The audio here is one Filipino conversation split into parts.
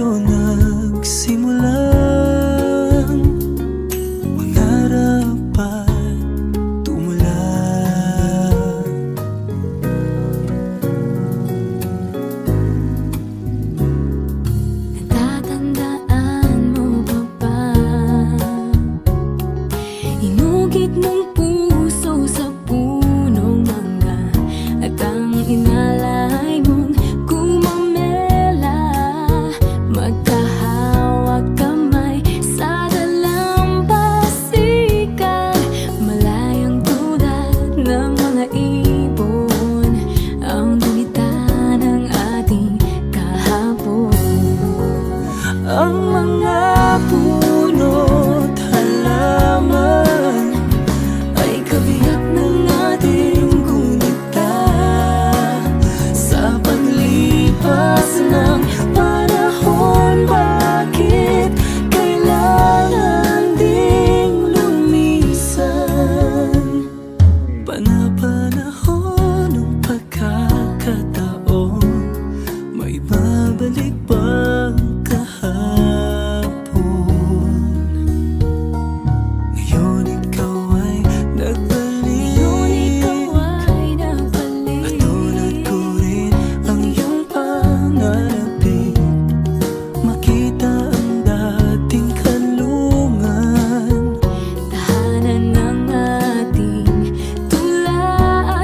tayo nagsimulang mangarap at tumulan. Natatandaan mo ba ba? Inugit mong puso sa punong mangga at ang inalay mong gumamela. Magkahawak kamay sa dalampasigan, malayang tulad ng mga ibon, ang gunita ng ating kahapon. Ang mga puno't halaman ay kabiyak ng ating gunita. Sa paglipas ng panahon, bakit kailangan ding lumisan? Panapanahon ng pagkakataon, may babalik bang kahapon? Ngayon ikaw ay nagbalik, at tulad ko rin ang iyong pananabik. Makita ang dating kanlungan, Tahanan ng ating tula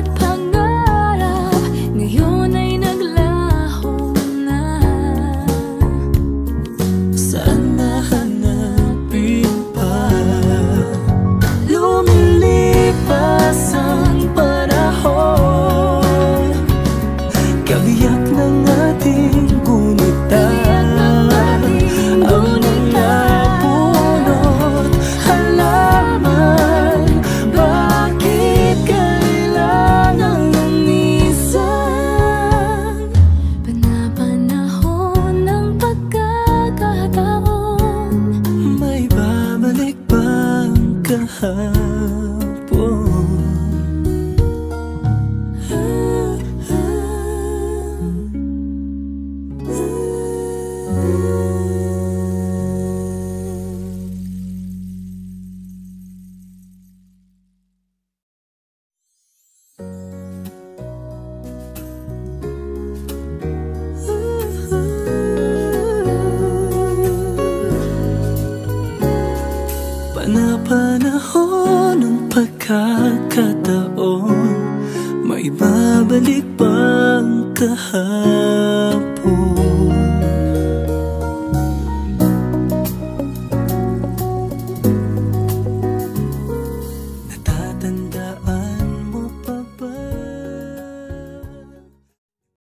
at pangarap, ngayon ay naglaho na. saan nahanapin pa? Lumilipas ang panahon, kabiyak ng ating gunita. Ang mga puno't halaman, bakit kailangan lumisan? Panapanahon ng pagkakataon, May babalik bang kahapon?